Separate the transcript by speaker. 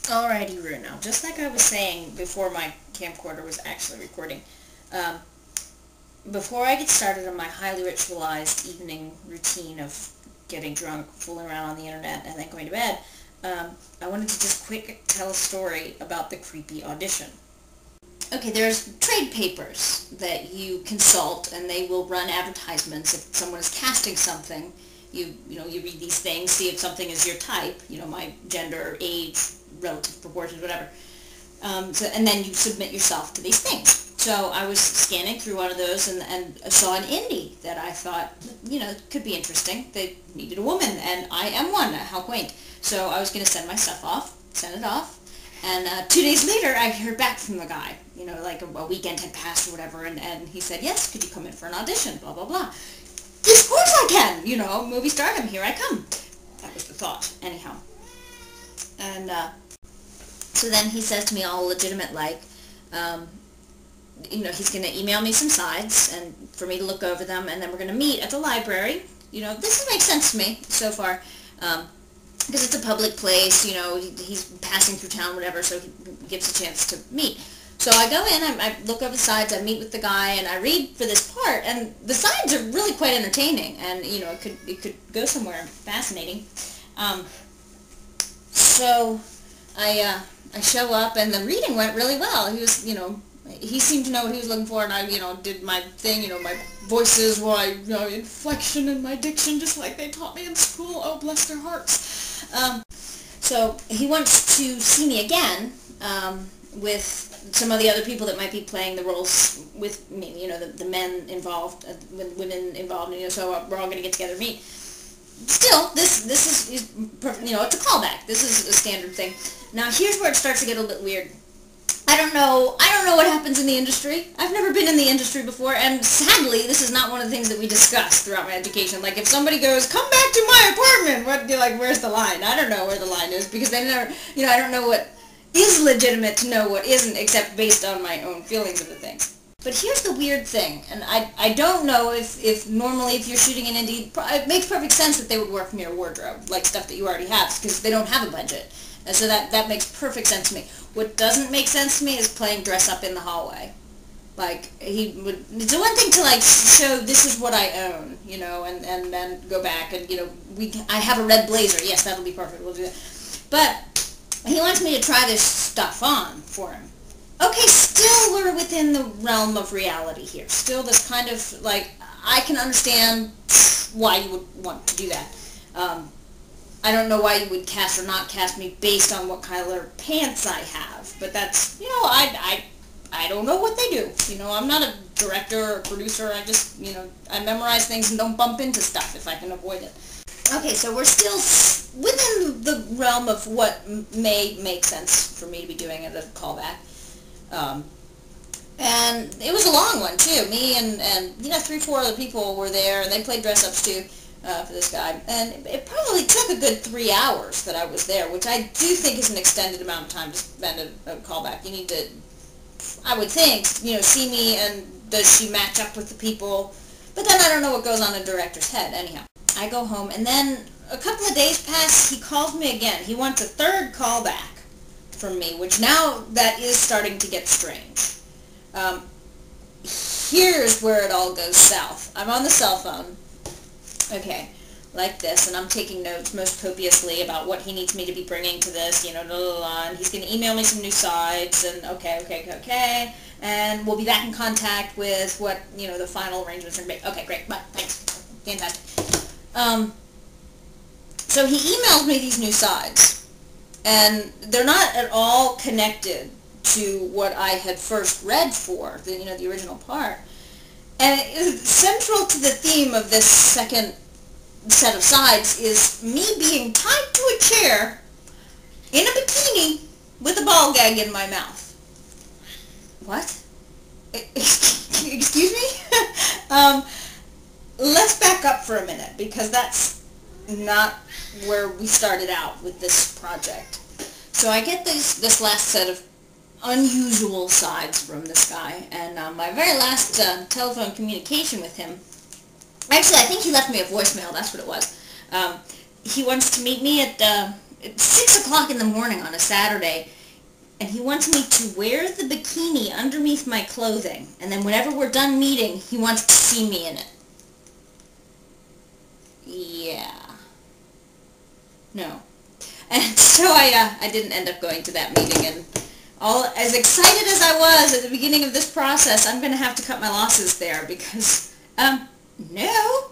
Speaker 1: Alrighty, Rue. Now, just like I was saying before my camcorder was actually recording, um, before I get started on my highly ritualized evening routine of getting drunk, fooling around on the internet, and then going to bed, I wanted to just quick tell a story about the creepy audition. Okay, there's trade papers that you consult, and they will run advertisements if someone is casting something. You read these things, see if something is your type, my gender, age, relative proportions, whatever. And then you submit yourself to these things. So I was scanning through one of those and saw an indie that I thought, could be interesting. They needed a woman, and I am one. How quaint. So I was going to send my stuff off, send it off, and 2 days later I heard back from the guy. Like a weekend had passed or whatever, and he said, yes, could you come in for an audition, blah, blah, blah. Of course I can, movie stardom, here I come. That was the thought, anyhow. And so then he says to me all legitimate like, he's going to email me some sides and for me to look over them, and then we're going to meet at the library. This makes sense to me so far, because it's a public place, he's passing through town, whatever, so he gives a chance to meet. So I go in, I look over the sides, I meet with the guy, and I read for this part, and the sides are really quite entertaining, and, it could go somewhere fascinating. So I show up, and the reading went really well. He was, he seemed to know what he was looking for, and I, did my thing, my voices, inflection and my diction, just like they taught me in school. Oh, bless their hearts. So he wants to see me again, with some of the other people that might be playing the roles with me, the men involved, women involved, so we're all going to get together and meet. Still, this is, it's a callback. This is a standard thing. Now, here's where it starts to get a little bit weird. I don't know what happens in the industry. I've never been in the industry before, and sadly, this is not one of the things that we discuss throughout my education. Like, if somebody goes, come back to my apartment, where's the line? I don't know where the line is, because they never, I don't know what is legitimate to know what isn't, except based on my own feelings of the things. But here's the weird thing, and I don't know if normally if you're shooting an indie, it makes perfect sense that they would work from your wardrobe, like stuff that you already have, because they don't have a budget. And so that makes perfect sense to me. What doesn't make sense to me is playing dress up in the hallway. Like, it's one thing to, show this is what I own, and then go back and, I have a red blazer. Yes, that'll be perfect. We'll do that. But he wants me to try this stuff on for him. Okay, still we're within the realm of reality here. Still this kind of, I can understand why you would want to do that. I don't know why you would cast or not cast me based on what color pants I have, but that's, I don't know what they do. I'm not a director or producer. I just, I memorize things and don't bump into stuff if I can avoid it. Okay, so we're still within the realm of what may make sense for me to be doing at a callback. And it was a long one, too. Me and 3-4 other people were there, and they played dress-ups, too, for this guy. And it probably took a good 3 hours that I was there, which I do think is an extended amount of time to spend a callback. You need to, I would think, see me, and does she match up with the people? But then I don't know what goes on in a director's head, anyhow. I go home, and then a couple of days pass, he calls me again. He wants a third callback from me, which now that is starting to get strange. Here's where it all goes south. I'm on the cell phone, okay, like this, and I'm taking notes most copiously about what he needs me to be bringing to this, and he's going to email me some new sides, and okay, and we'll be back in contact with what, the final arrangements are going to be. Okay, great, bye, thanks, fantastic. So he emailed me these new sides, and they're not at all connected to what I had first read for, the original part. And central to the theme of this second set of sides is me being tied to a chair in a bikini with a ball gag in my mouth. What? Excuse me? Let's back up for a minute, because that's not where we started out with this project. So I get this last set of unusual sides from this guy, and my very last telephone communication with him, actually I think he left me a voicemail, that's what it was. He wants to meet me at It's 6 o'clock in the morning on a Saturday, and he wants me to wear the bikini underneath my clothing, and then whenever we're done meeting, he wants to see me in it. Yeah. No. And so I didn't end up going to that meeting, and as excited as I was at the beginning of this process, I'm going to have to cut my losses there because, no.